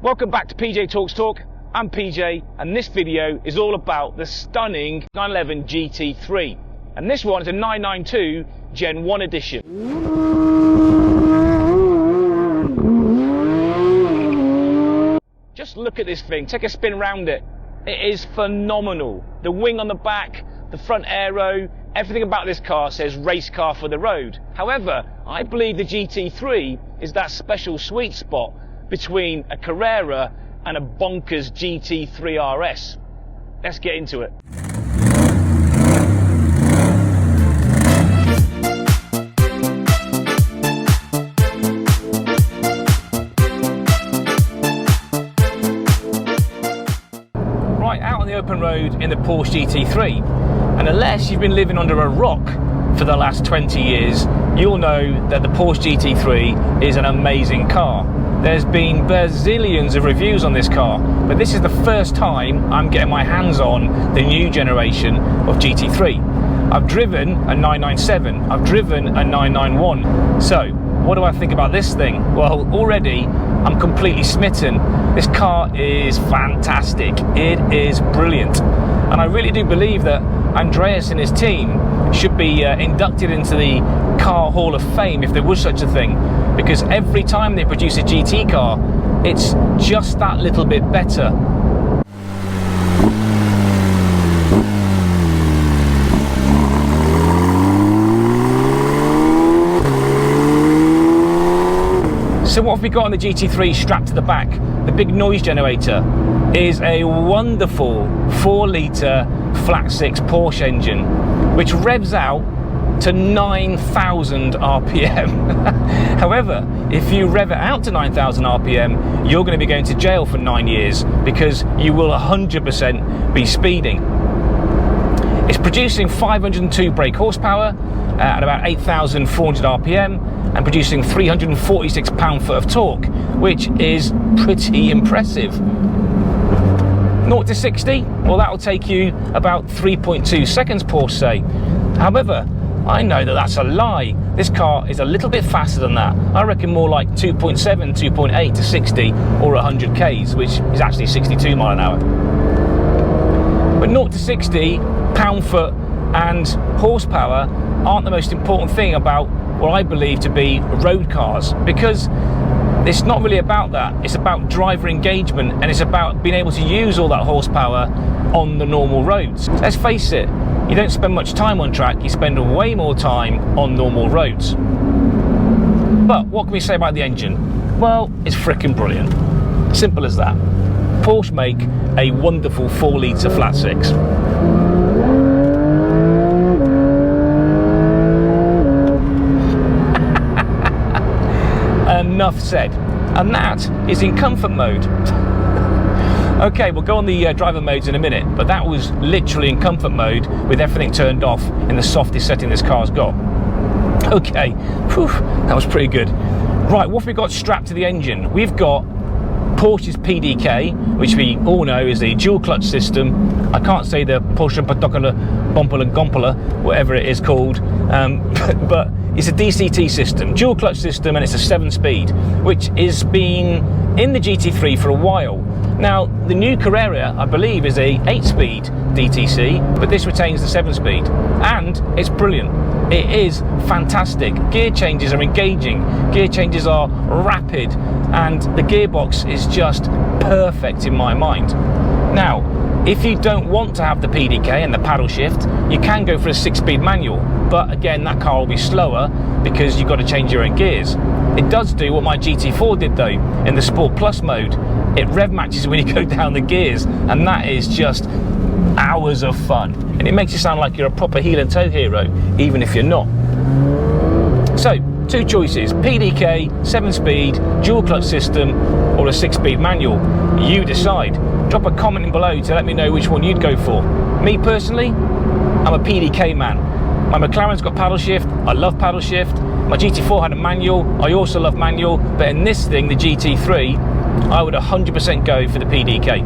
Welcome back to PjTalksTorque. I'm PJ, and this video is all about the stunning 911 GT3. And this one is a 992 Gen 1 edition. Just look at this thing, take a spin round it. It is phenomenal. The wing on the back, the front aero, everything about this car says race car for the road. However, I believe the GT3 is that special sweet spot between a Carrera and a bonkers GT3 RS. Let's get into it. Right, out on the open road in the Porsche GT3, and unless you've been living under a rock for the last 20 years, you'll know that the Porsche GT3 is an amazing car. There's been bazillions of reviews on this car, but this is the first time I'm getting my hands on the new generation of GT3. I've driven a 997, I've driven a 991. So, what do I think about this thing? Well, already I'm completely smitten. This car is fantastic. It is brilliant. And I really do believe that Andreas and his team should be inducted into the Car Hall of Fame, if there was such a thing, because every time they produce a GT car, it's just that little bit better. So what have we got on the GT3 strapped to the back? The big noise generator is a wonderful 4-litre flat-six Porsche engine, which revs out to 9,000 RPM. However, if you rev it out to 9,000 RPM, you're going to be going to jail for 9 years because you will 100% be speeding. It's producing 502 brake horsepower at about 8,400 RPM and producing 346 pound-foot of torque, which is pretty impressive. 0 to 60, well, that'll take you about 3.2 seconds, Porsche say. However, I know that that's a lie. This car is a little bit faster than that. I reckon more like 2.7, 2.8 to 60 or 100 Ks, which is actually 62 mile an hour. But 0 to 60 pound-foot and horsepower aren't the most important thing about what I believe to be road cars, because it's not really about that. It's about driver engagement, and it's about being able to use all that horsepower on the normal roads. Let's face it, you don't spend much time on track, you spend way more time on normal roads. But what can we say about the engine? Well, it's freaking brilliant. Simple as that. Porsche make a wonderful 4-litre flat-six. Enough said. And that is in comfort mode. Okay, we'll go on the driver modes in a minute, but that was literally in comfort mode with everything turned off in the softest setting this car's got. Okay, whew, that was pretty good. Right, what have we got strapped to the engine? We've got Porsche's PDK, which we all know is the dual clutch system. I can't say the Porsche Particular Bompola Gompola, whatever it is called, but it's a DCT system, dual clutch system, and it's a 7-speed, which has been in the GT3 for a while. Now, the new Carrera, I believe, is a 8-speed DTC, but this retains the 7-speed, and it's brilliant. It is fantastic. Gear changes are engaging, gear changes are rapid, and the gearbox is just perfect in my mind. Now, if you don't want to have the PDK and the paddle shift, you can go for a 6-speed manual, but again, that car will be slower because you've got to change your own gears. It does do what my GT4 did though, in the Sport Plus mode. It rev matches when you go down the gears, and that is just hours of fun. And it makes you sound like you're a proper heel and toe hero, even if you're not. So, two choices, PDK, 7-speed, dual clutch system, or a 6-speed manual. You decide. Drop a comment in below to let me know which one you'd go for. Me personally, I'm a PDK man. My McLaren's got paddle shift, I love paddle shift. My GT4 had a manual, I also love manual, but in this thing, the GT3, I would 100% go for the PDK.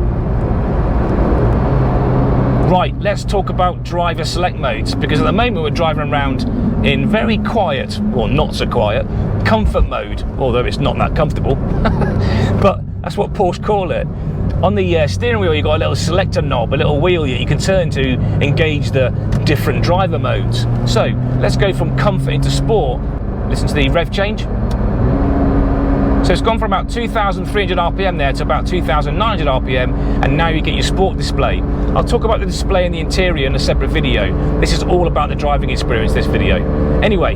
Right, let's talk about driver select modes, because at the moment we're driving around in very quiet, or not so quiet, comfort mode, although it's not that comfortable. But That's what Porsche call it. On the steering wheel, you've got a little selector knob, a little wheel that you can turn to engage the different driver modes. So let's go from comfort into sport. Listen to the rev change. So it's gone from about 2,300 RPM there to about 2,900 RPM, and now you get your sport display. I'll talk about the display in the interior in a separate video. This is all about the driving experience, this video. Anyway,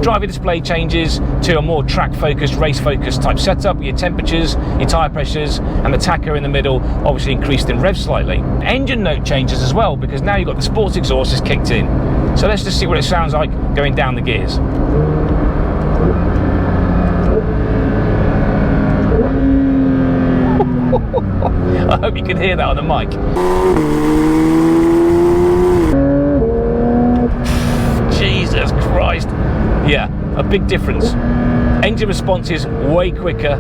driver display changes to a more track-focused, race-focused type setup. Your temperatures, your tyre pressures, and the tacho in the middle obviously increased in rev slightly. Engine note changes as well, because now you've got the sports exhaust is kicked in. So let's just see what it sounds like going down the gears. I hope you can hear that on the mic. Jesus Christ. Yeah, a big difference. Engine response is way quicker.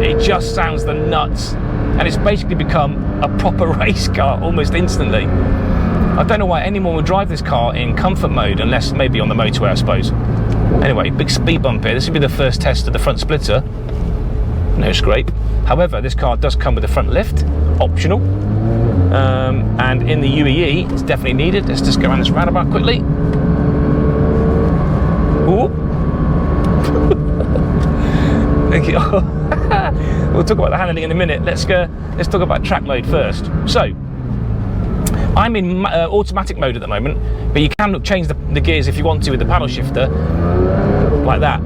It just sounds the nuts. And it's basically become a proper race car almost instantly. I don't know why anyone would drive this car in comfort mode, unless maybe on the motorway, I suppose. Anyway, big speed bump here. This will be the first test of the front splitter. No scrape. However, this car does come with a front lift, optional. And in the UEE, it's definitely needed. Let's just go around this roundabout quickly. Ooh. Thank you. We'll talk about the handling in a minute. Let's talk about track mode first. So, I'm in automatic mode at the moment, but you can change the gears if you want to with the paddle shifter, like that,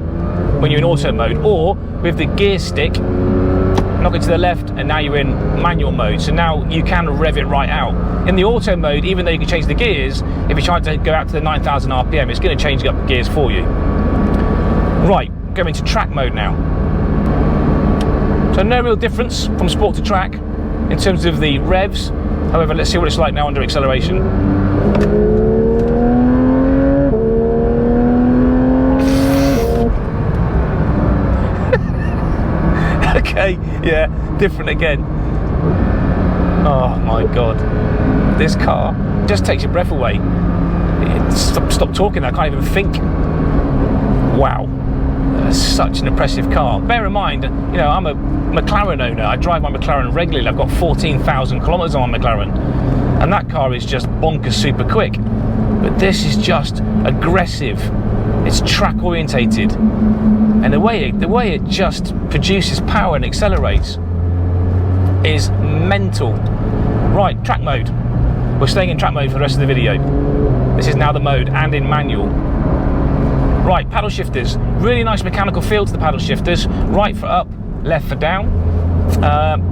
when you're in auto mode, or with the gear stick, knock it to the left, and now you're in manual mode. So now you can rev it right out. In the auto mode, even though you can change the gears, if you try to go out to the 9,000 RPM, it's going to change up the gears for you. Right, go into track mode now. So no real difference from sport to track in terms of the revs. However, let's see what it's like now under acceleration. Okay, yeah, different again. Oh my God. This car just takes your breath away. Stop talking, I can't even think. Wow. Such an impressive car. Bear in mind, you know, I'm a McLaren owner. I drive my McLaren regularly. I've got 14,000 kilometers on my McLaren. And that car is just bonkers super quick. But this is just aggressive. It's track orientated. And the way it just produces power and accelerates is mental. Right, track mode. We're staying in track mode for the rest of the video. This is now the mode and in manual. Right, paddle shifters. Really nice mechanical feel to the paddle shifters. Right for up, left for down.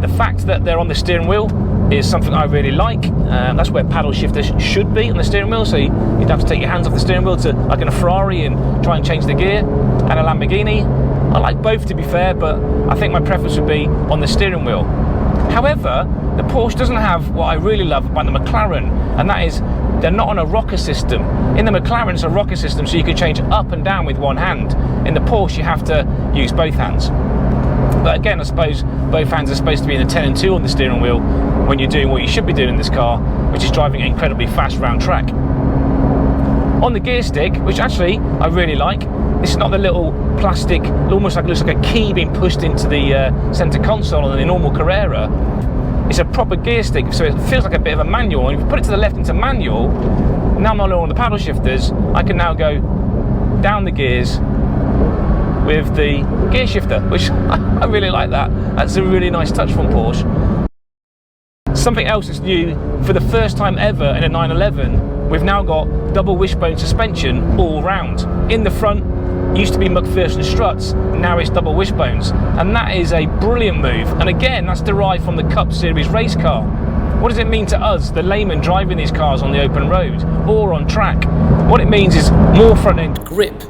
The fact that they're on the steering wheel is something I really like. That's where paddle shifters should be on the steering wheel, so you'd have to take your hands off the steering wheel to, like in a Ferrari, and try and change the gear, and a Lamborghini. I like both, to be fair, but I think my preference would be on the steering wheel. However, the Porsche doesn't have what I really love about the McLaren, and that is they're not on a rocker system. In the McLaren, it's a rocker system, so you can change up and down with one hand. In the Porsche, you have to use both hands. But again, I suppose both hands are supposed to be in the 10 and 2 on the steering wheel when you're doing what you should be doing in this car, which is driving incredibly fast round track. On the gear stick, which actually I really like, this is not the little plastic, almost like it looks like a key being pushed into the center console on the normal Carrera. It's a proper gear stick, so it feels like a bit of a manual. And if you put it to the left into manual, now I'm not on the paddle shifters, I can now go down the gears with the gear shifter, which I really like that. That's a really nice touch from Porsche. Something else that's new, for the first time ever in a 911, we've now got double wishbone suspension all round. In the front, used to be McPherson struts, now it's double wishbones, and that is a brilliant move. And again, that's derived from the Cup Series race car. What does it mean to us, the layman driving these cars on the open road or on track? What it means is more front end grip,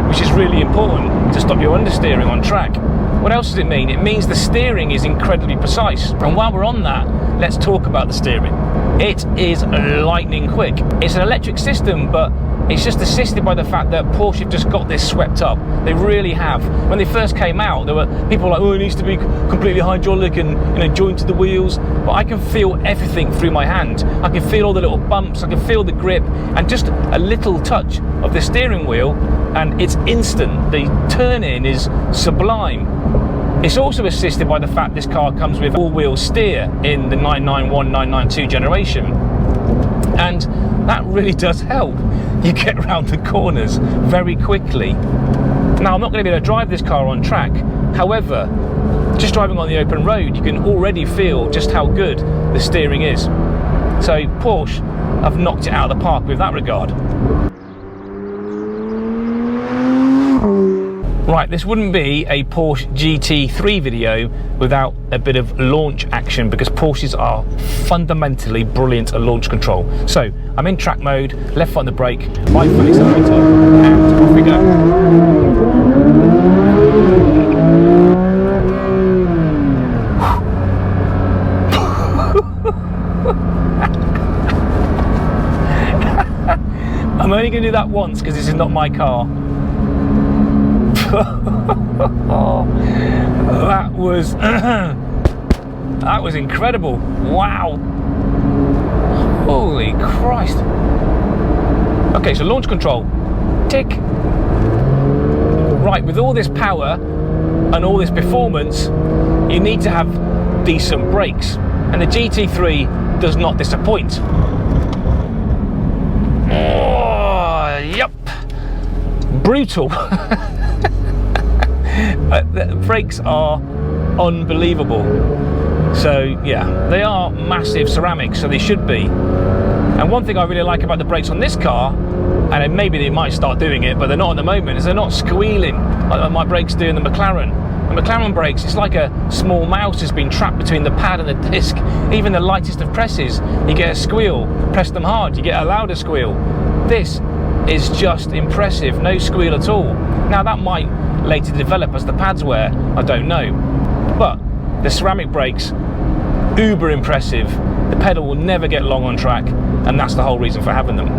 which is really important to stop your understeering on track. What else does it mean? It means the steering is incredibly precise. And while we're on that, let's talk about the steering. It is lightning quick. It's an electric system, but it's just assisted by the fact that Porsche have just got this swept up. They really have. When they first came out, there were people like, oh, it needs to be completely hydraulic and, you know, joined to the wheels. But I can feel everything through my hand. I can feel all the little bumps, I can feel the grip, and just a little touch of the steering wheel, and it's instant. The turn-in is sublime. It's also assisted by the fact this car comes with all-wheel steer in the 991, 992 generation, and that really does help you get around the corners very quickly. Now, I'm not going to be able to drive this car on track, however, just driving on the open road, you can already feel just how good the steering is. So Porsche have knocked it out of the park with that regard. Right, this wouldn't be a Porsche GT3 video without a bit of launch action, because Porsches are fundamentally brilliant at launch control. So I'm in track mode, left foot on the brake, right foot accelerator, and off we go. I'm only going to do that once because this is not my car. That was that was incredible. Wow, holy Christ. Okay, so launch control, tick. Right, with all this power and all this performance, you need to have decent brakes, and the GT3 does not disappoint. Oh, yep, brutal. The brakes are unbelievable. So yeah, they are massive ceramics, so they should be. And one thing I really like about the brakes on this car, and maybe they might start doing it, but they're not at the moment, is they're not squealing like my brakes do in the McLaren. The McLaren brakes, it's like a small mouse has been trapped between the pad and the disc. Even the lightest of presses, you get a squeal. Press them hard, you get a louder squeal. This is just impressive, no squeal at all. Now that might later develop as the pads wear, I don't know. But the ceramic brakes, uber impressive. The pedal will never get long on track, and that's the whole reason for having them.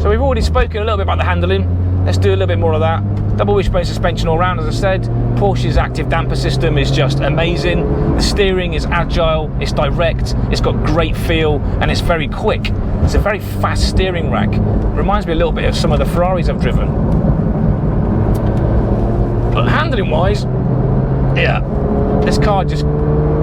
So we've already spoken a little bit about the handling. Let's do a little bit more of that. Double wishbone suspension all round, as I said. Porsche's active damper system is just amazing. The steering is agile, it's direct, it's got great feel, and it's very quick. It's a very fast steering rack. Reminds me a little bit of some of the Ferraris I've driven. But handling wise, yeah, this car just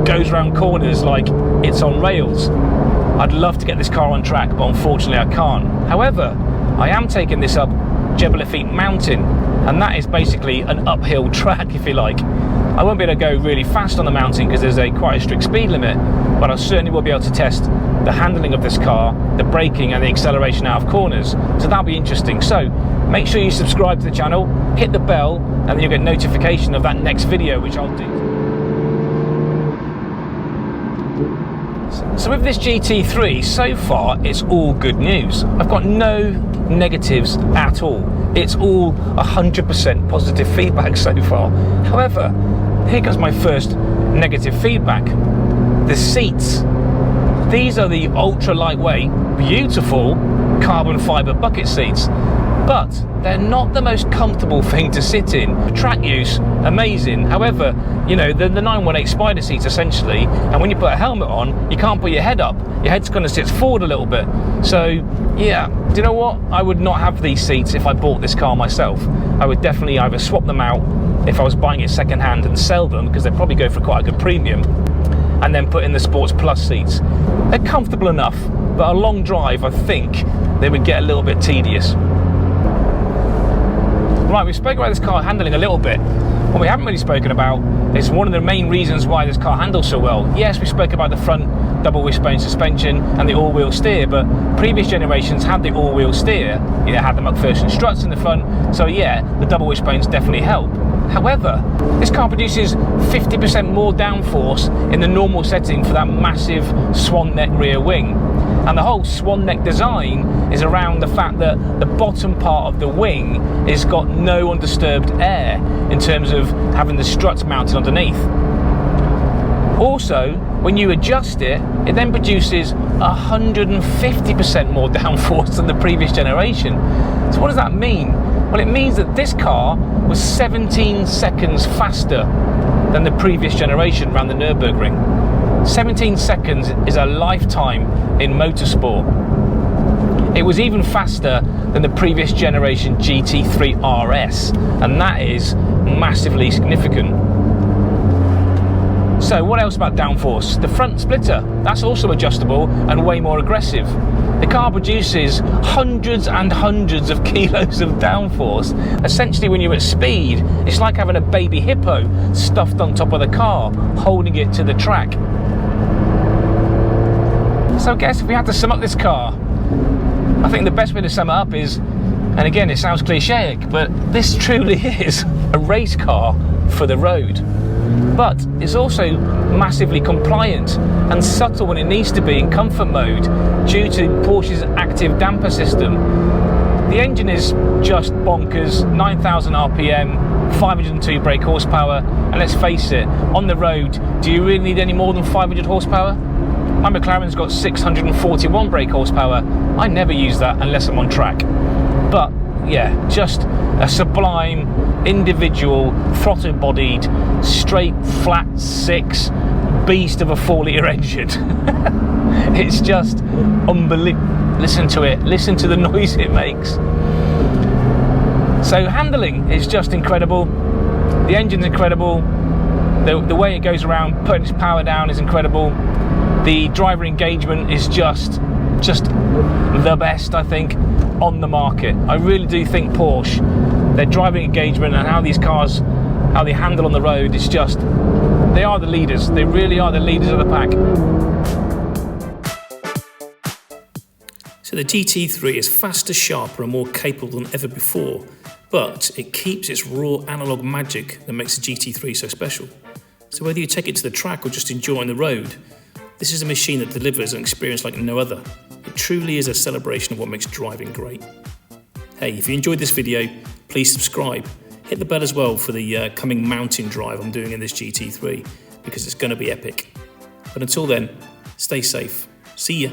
goes around corners like it's on rails. I'd love to get this car on track, but unfortunately I can't. However, I am taking this up Jebel Lafitte Mountain, and that is basically an uphill track, if you like. I won't be able to go really fast on the mountain because there's quite a strict speed limit, but I certainly will be able to test the handling of this car, the braking and the acceleration out of corners. So that'll be interesting. So make sure you subscribe to the channel, hit the bell, and then you'll get notification of that next video, which I'll do. So with this GT3, so far it's all good news. I've got no negatives at all. It's all 100% positive feedback so far. However, here comes my first negative feedback. The seats. These are the ultra lightweight, beautiful carbon fiber bucket seats, but they're not the most comfortable thing to sit in. Track use, amazing. However, you know, the 918 Spider seats essentially, and when you put a helmet on, you can't put your head up. Your head's going to sit forward a little bit. So yeah, do you know what? I would not have these seats if I bought this car myself. I would definitely either swap them out if I was buying it second hand and sell them, because they'd probably go for quite a good premium, and then put in the Sports Plus seats. They're comfortable enough, but a long drive, I think, they would get a little bit tedious. Right, we've spoken about this car handling a little bit. What we haven't really spoken about is one of the main reasons why this car handles so well. Yes, we spoke about the front double wishbone suspension and the all-wheel steer, but previous generations had the all-wheel steer. You know, had the McPherson struts in the front, so yeah, the double wishbones definitely help. However, this car produces 50% more downforce in the normal setting for that massive swan neck rear wing. And the whole swan neck design is around the fact that the bottom part of the wing has got no undisturbed air in terms of having the struts mounted underneath. Also, when you adjust it, it then produces 150% more downforce than the previous generation. So what does that mean? Well, it means that this car was 17 seconds faster than the previous generation around the Nürburgring. 17 seconds is a lifetime in motorsport. It was even faster than the previous generation GT3 RS, and that is massively significant. So what else about downforce? The front splitter, that's also adjustable and way more aggressive. The car produces hundreds and hundreds of kilos of downforce. Essentially, when you're at speed, it's like having a baby hippo stuffed on top of the car, holding it to the track. So I guess if we had to sum up this car, I think the best way to sum it up is, and again it sounds clichéic, but this truly is a race car for the road. But it's also massively compliant and subtle when it needs to be in comfort mode due to Porsche's active damper system. The engine is just bonkers, 9,000 RPM, 502 brake horsepower, and let's face it, on the road, do you really need any more than 500 horsepower? My McLaren's got 641 brake horsepower. I never use that unless I'm on track. But yeah, just a sublime, individual, throttle-bodied, straight, flat 6 beast of a 4-litre engine. It's just unbelievable. Listen to it. Listen to the noise it makes. So handling is just incredible. The engine's incredible. The way it goes around putting its power down is incredible. The driver engagement is just the best, I think, on the market. I really do think Porsche, their driving engagement and how these cars, how they handle on the road, is just, they are the leaders. They really are the leaders of the pack. So the GT3 is faster, sharper and more capable than ever before, but it keeps its raw analog magic that makes the GT3 so special. So whether you take it to the track or just enjoy on the road, this is a machine that delivers an experience like no other. It truly is a celebration of what makes driving great. Hey, if you enjoyed this video, please subscribe. Hit the bell as well for the coming mountain drive I'm doing in this GT3, because it's going to be epic. But until then, stay safe. See ya.